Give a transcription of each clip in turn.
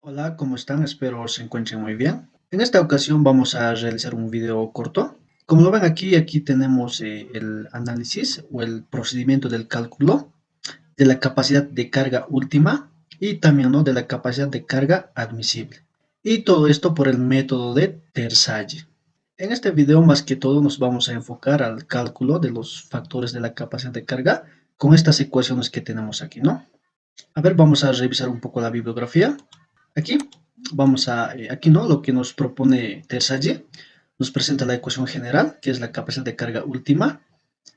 Hola, ¿cómo están? Espero se encuentren muy bien. En esta ocasión vamos a realizar un video corto. Como lo ven aquí tenemos el análisis o el procedimiento del cálculo de la capacidad de carga última y también, ¿no?, de la capacidad de carga admisible. Y todo esto por el método de Terzaghi. En este video más que todo nos vamos a enfocar al cálculo de los factores de la capacidad de carga con estas ecuaciones que tenemos aquí, ¿no? A ver, vamos a revisar un poco la bibliografía. Aquí aquí no, lo que nos propone Terzaghi nos presenta la ecuación general, que es la capacidad de carga última,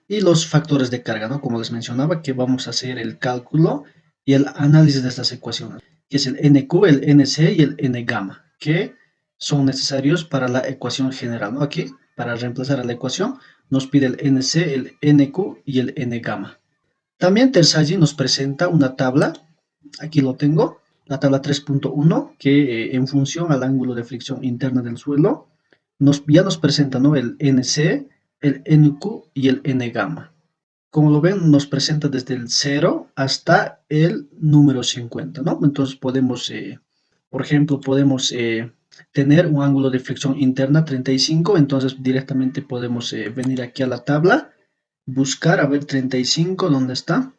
y los factores de carga, ¿no? Como les mencionaba, que vamos a hacer el cálculo y el análisis de estas ecuaciones, que es el NQ, el NC y el N gamma, que son necesarios para la ecuación general, ¿no? Aquí, para reemplazar a la ecuación, nos pide el NC, el NQ y el N gamma. También Terzaghi nos presenta una tabla. Aquí lo tengo, la tabla 3.1, que en función al ángulo de fricción interna del suelo, ya nos presenta, ¿no?, el NC, el NQ y el N gamma. Como lo ven, nos presenta desde el 0 hasta el número 50, ¿no? Entonces podemos, por ejemplo, podemos tener un ángulo de fricción interna 35, entonces directamente podemos venir aquí a la tabla, buscar, a ver, 35, ¿dónde está?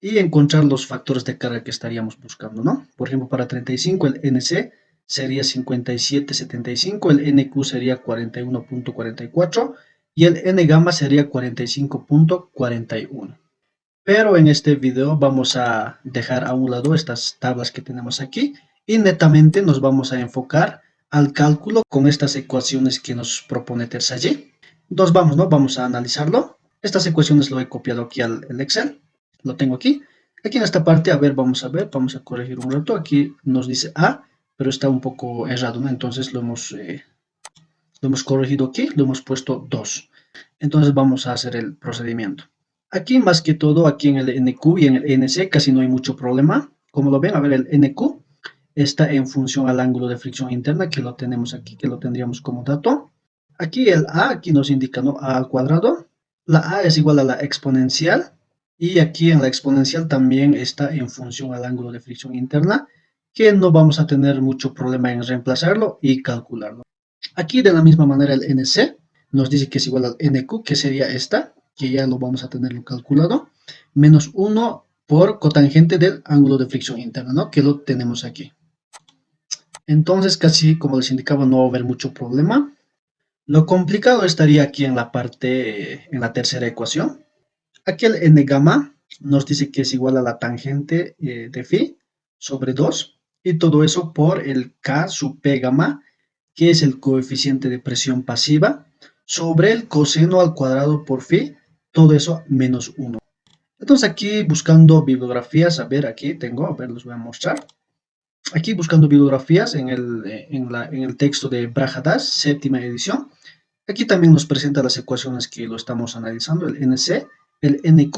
Y encontrar los factores de carga que estaríamos buscando, ¿no? Por ejemplo, para 35 el NC sería 57,75, el NQ sería 41,44 y el N gamma sería 45,41. Pero en este video vamos a dejar a un lado estas tablas que tenemos aquí y netamente nos vamos a enfocar al cálculo con estas ecuaciones que nos propone Terzaghi. Entonces vamos, ¿no? Vamos a analizarlo. Estas ecuaciones lo he copiado aquí al Excel, lo tengo aquí. Aquí en esta parte, a ver, vamos a corregir un rato. Aquí nos dice A, pero está un poco errado, ¿no? Entonces lo hemos corregido aquí, lo hemos puesto 2. Entonces vamos a hacer el procedimiento. Aquí más que todo, aquí en el NQ y en el NC casi no hay mucho problema. Como lo ven, a ver, el NQ está en función al ángulo de fricción interna, que lo tenemos aquí, que lo tendríamos como dato. Aquí el A, aquí nos indica, ¿no?, A al cuadrado. La A es igual a la exponencial. Y aquí en la exponencial también está en función al ángulo de fricción interna, que no vamos a tener mucho problema en reemplazarlo y calcularlo. Aquí de la misma manera el NC nos dice que es igual al NQ, que sería esta, que ya lo vamos a tenerlo calculado, menos 1 por cotangente del ángulo de fricción interna, ¿no?, que lo tenemos aquí. Entonces casi, como les indicaba, no va a haber mucho problema. Lo complicado estaría aquí en la parte, en la tercera ecuación. Aquí el N gamma nos dice que es igual a la tangente de phi sobre 2, y todo eso por el K sub P gamma, que es el coeficiente de presión pasiva, sobre el coseno al cuadrado por phi, todo eso menos 1. Entonces aquí buscando bibliografías, a ver, aquí tengo, a ver, les voy a mostrar. Aquí buscando bibliografías en el texto de Brajadas, séptima edición. Aquí también nos presenta las ecuaciones que lo estamos analizando, el NC, el NQ,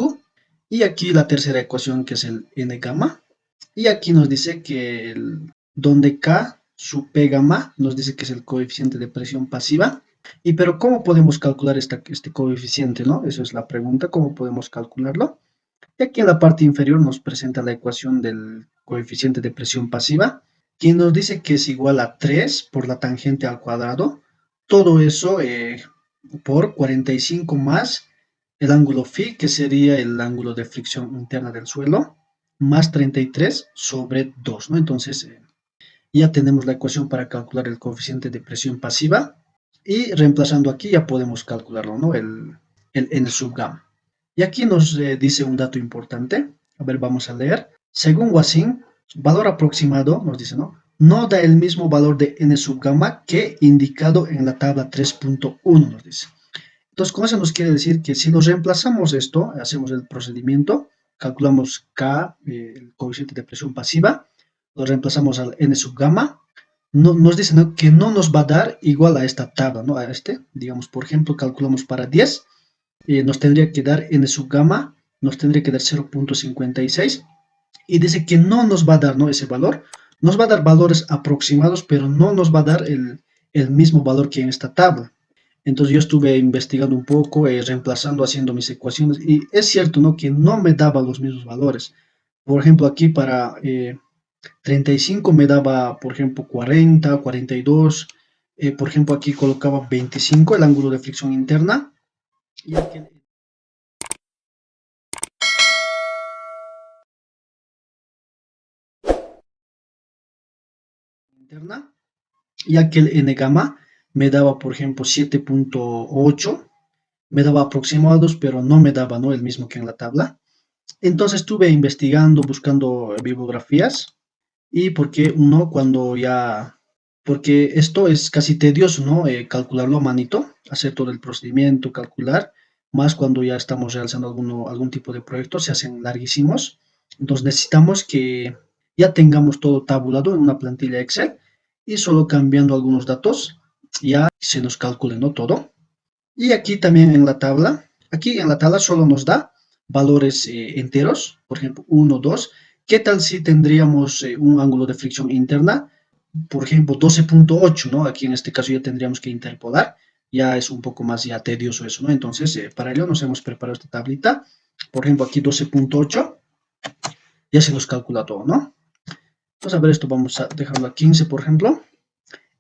y aquí la tercera ecuación que es el N gamma. Y aquí nos dice que donde K sub P gamma nos dice que es el coeficiente de presión pasiva. Y pero ¿cómo podemos calcular este coeficiente, no? Esa es la pregunta, ¿cómo podemos calcularlo? Y aquí en la parte inferior nos presenta la ecuación del coeficiente de presión pasiva, que nos dice que es igual a 3 por la tangente al cuadrado, todo eso por 45 más el ángulo phi, que sería el ángulo de fricción interna del suelo, más 33 sobre 2, ¿no? Entonces ya tenemos la ecuación para calcular el coeficiente de presión pasiva, y reemplazando aquí ya podemos calcularlo, ¿no?, el N sub gamma. Y aquí nos dice un dato importante. A ver, vamos a leer. Según Wassim, valor aproximado, nos dice, ¿no?, no da el mismo valor de N sub gamma que indicado en la tabla 3.1, nos dice. Entonces, con eso nos quiere decir que si nos reemplazamos esto, hacemos el procedimiento, calculamos K, el coeficiente de presión pasiva, lo reemplazamos al N sub gamma, nos dice, ¿no?, que no nos va a dar igual a esta tabla, ¿no?, a digamos, por ejemplo, calculamos para 10, nos tendría que dar N sub gamma, nos tendría que dar 0,56, y dice que no nos va a dar, ¿no?, ese valor, nos va a dar valores aproximados, pero no nos va a dar el mismo valor que en esta tabla. Entonces yo estuve investigando un poco, reemplazando, haciendo mis ecuaciones, y es cierto, ¿no?, que no me daba los mismos valores. Por ejemplo, aquí 35 me daba, por ejemplo, 40, 42. Por ejemplo, aquí colocaba 25 el ángulo de fricción interna. Y aquí interna. Ya que el N gamma me daba, por ejemplo, 7.8, me daba aproximados, pero no me daba, ¿no?, el mismo que en la tabla. Entonces estuve investigando, buscando bibliografías, y porque uno cuando ya, porque esto es casi tedioso, ¿no? Calcularlo a manito, hacer todo el procedimiento, calcular, más cuando ya estamos realizando algún tipo de proyecto, se hacen larguísimos. Entonces necesitamos que ya tengamos todo tabulado en una plantilla Excel y solo cambiando algunos datos ya se nos calcule, ¿no?, todo. Y aquí en la tabla solo nos da valores enteros, por ejemplo, 1, 2. ¿Qué tal si tendríamos un ángulo de fricción interna? Por ejemplo, 12.8, ¿no? Aquí en este caso ya tendríamos que interpolar, ya es un poco más ya tedioso eso, ¿no? Entonces, para ello nos hemos preparado esta tablita. Por ejemplo, aquí 12.8, ya se nos calcula todo, ¿no? Vamos a ver esto, vamos a dejarlo a 15, por ejemplo.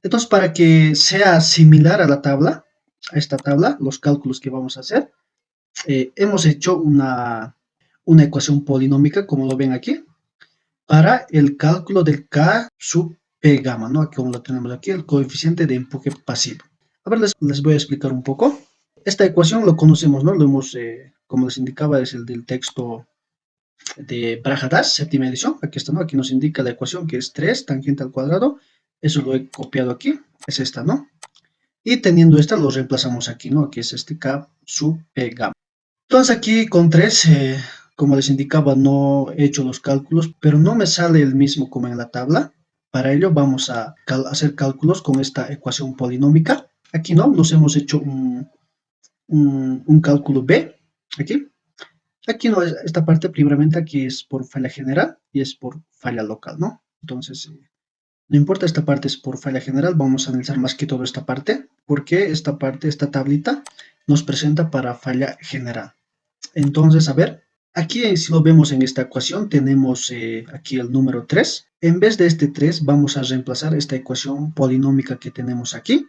Entonces, para que sea similar a la tabla, a esta tabla, los cálculos que vamos a hacer, hemos hecho una ecuación polinómica, como lo ven aquí, para el cálculo del K sub P gamma, ¿no? Como lo tenemos aquí, el coeficiente de empuje pasivo. A ver, les voy a explicar un poco. Esta ecuación lo conocemos, ¿no? Lo hemos, como les indicaba, es el del texto de Brajadas, séptima edición. Aquí está, ¿no? Aquí nos indica la ecuación que es 3 tangente al cuadrado. Eso lo he copiado aquí. Es esta, ¿no? Y teniendo esta, lo reemplazamos aquí, ¿no? Que es este K sub P gamma. Entonces aquí con 3, como les indicaba, no he hecho los cálculos, pero no me sale el mismo como en la tabla. Para ello vamos a hacer cálculos con esta ecuación polinómica. Aquí no, nos hemos hecho un cálculo B. Aquí. Aquí no, esta parte primeramente aquí es por falla general y es por falla local, ¿no? Entonces, no importa, esta parte es por falla general, vamos a analizar más que todo esta parte, porque esta parte, esta tablita, nos presenta para falla general. Entonces, a ver, aquí si lo vemos en esta ecuación, tenemos aquí el número 3. En vez de este 3, vamos a reemplazar esta ecuación polinómica que tenemos aquí,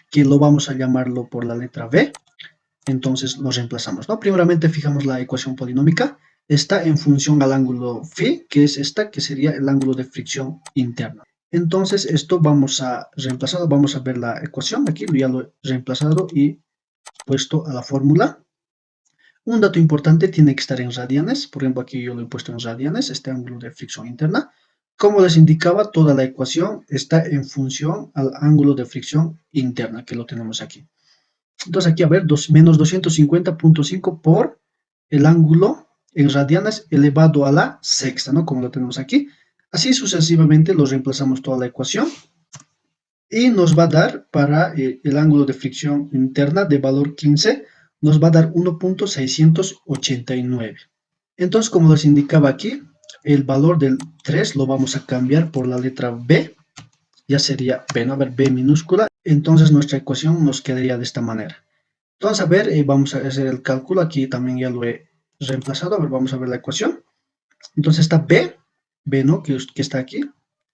que lo vamos a llamarlo por la letra B. Entonces lo reemplazamos, ¿no? Primeramente fijamos la ecuación polinómica. Está en función al ángulo phi, que es esta, que sería el ángulo de fricción interna. Entonces esto vamos a reemplazar, vamos a ver la ecuación. Aquí ya lo he reemplazado y puesto a la fórmula. Un dato importante tiene que estar en radianes, por ejemplo aquí yo lo he puesto en radianes, este ángulo de fricción interna. Como les indicaba, toda la ecuación está en función al ángulo de fricción interna, que lo tenemos aquí. Entonces aquí, a ver, menos 250.5 por el ángulo en radianes elevado a la sexta, ¿no? Como lo tenemos aquí. Así sucesivamente lo reemplazamos toda la ecuación y nos va a dar para el ángulo de fricción interna de valor 15, nos va a dar 1.689. Entonces, como les indicaba aquí, el valor del 3 lo vamos a cambiar por la letra B, ya sería B, ¿no? A ver, B minúscula. Entonces nuestra ecuación nos quedaría de esta manera. Entonces, a ver, vamos a hacer el cálculo, aquí también ya lo he reemplazado, a ver, vamos a ver la ecuación. Entonces está B, ¿no? Que está aquí,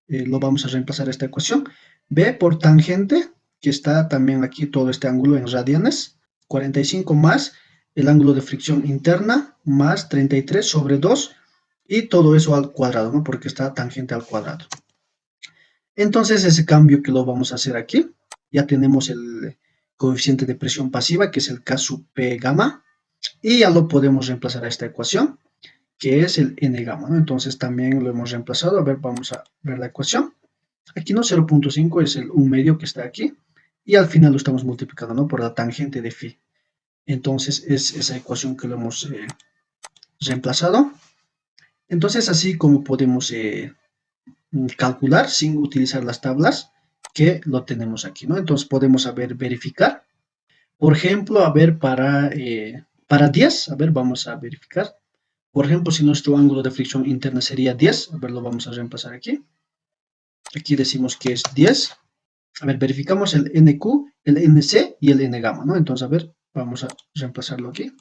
lo vamos a reemplazar esta ecuación. B por tangente, que está también aquí todo este ángulo en radianes, 45 más el ángulo de fricción interna, más 33 sobre 2, y todo eso al cuadrado, ¿no? Porque está tangente al cuadrado. Entonces ese cambio que lo vamos a hacer aquí, ya tenemos el coeficiente de presión pasiva, que es el K sub P gamma, y ya lo podemos reemplazar a esta ecuación, que es el N gamma, ¿no? Entonces también lo hemos reemplazado. A ver, vamos a ver la ecuación. Aquí no, 0.5 es el 1 medio que está aquí, y al final lo estamos multiplicando, ¿no?, por la tangente de phi. Entonces es esa ecuación que lo hemos reemplazado. Entonces así como podemos calcular sin utilizar las tablas que lo tenemos aquí, ¿no? Entonces podemos, a ver, verificar. Por ejemplo, a ver, para 10, a ver, vamos a verificar. Por ejemplo, si nuestro ángulo de fricción interna sería 10, a ver, lo vamos a reemplazar aquí. Aquí decimos que es 10. A ver, verificamos el NQ, el NC y el N gamma, ¿no? Entonces, a ver, vamos a reemplazarlo aquí.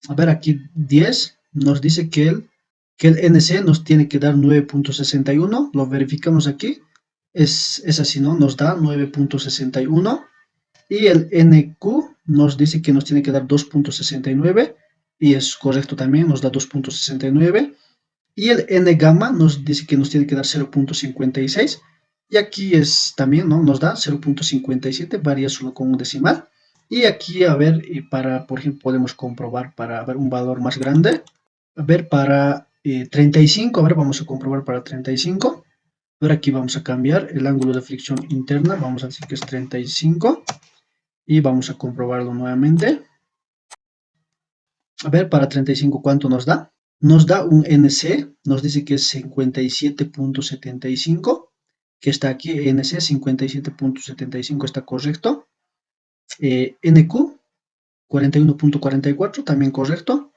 A ver, aquí 10 nos dice que el NC nos tiene que dar 9.61, lo verificamos aquí, es así, ¿no? Nos da 9.61 y el NQ nos dice que nos tiene que dar 2.69 y es correcto también, nos da 2.69 y el N gamma nos dice que nos tiene que dar 0.56 y aquí es también, ¿no? Nos da 0.57, varía solo con un decimal. Y aquí, a ver, y para, por ejemplo, podemos comprobar para ver un valor más grande. A ver, para 35, a ver, vamos a comprobar para 35. Ahora aquí vamos a cambiar el ángulo de fricción interna, vamos a decir que es 35 y vamos a comprobarlo nuevamente. A ver, para 35, ¿cuánto nos da? Nos da un NC, nos dice que es 57.75, que está aquí, NC 57.75 está correcto. NQ 41.44, también correcto.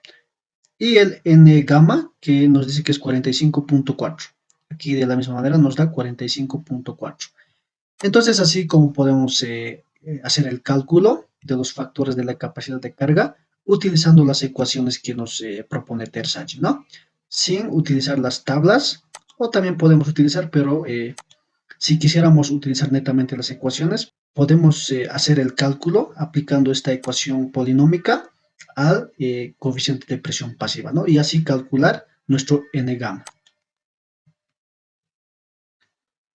Y el N gamma, que nos dice que es 45.4. Aquí de la misma manera nos da 45.4. Entonces, así como podemos hacer el cálculo de los factores de la capacidad de carga utilizando las ecuaciones que nos propone Terzaghi, ¿no? Sin utilizar las tablas, o también podemos utilizar, pero si quisiéramos utilizar netamente las ecuaciones, podemos hacer el cálculo aplicando esta ecuación polinómica al coeficiente de presión pasiva, ¿no? Y así calcular nuestro N gamma.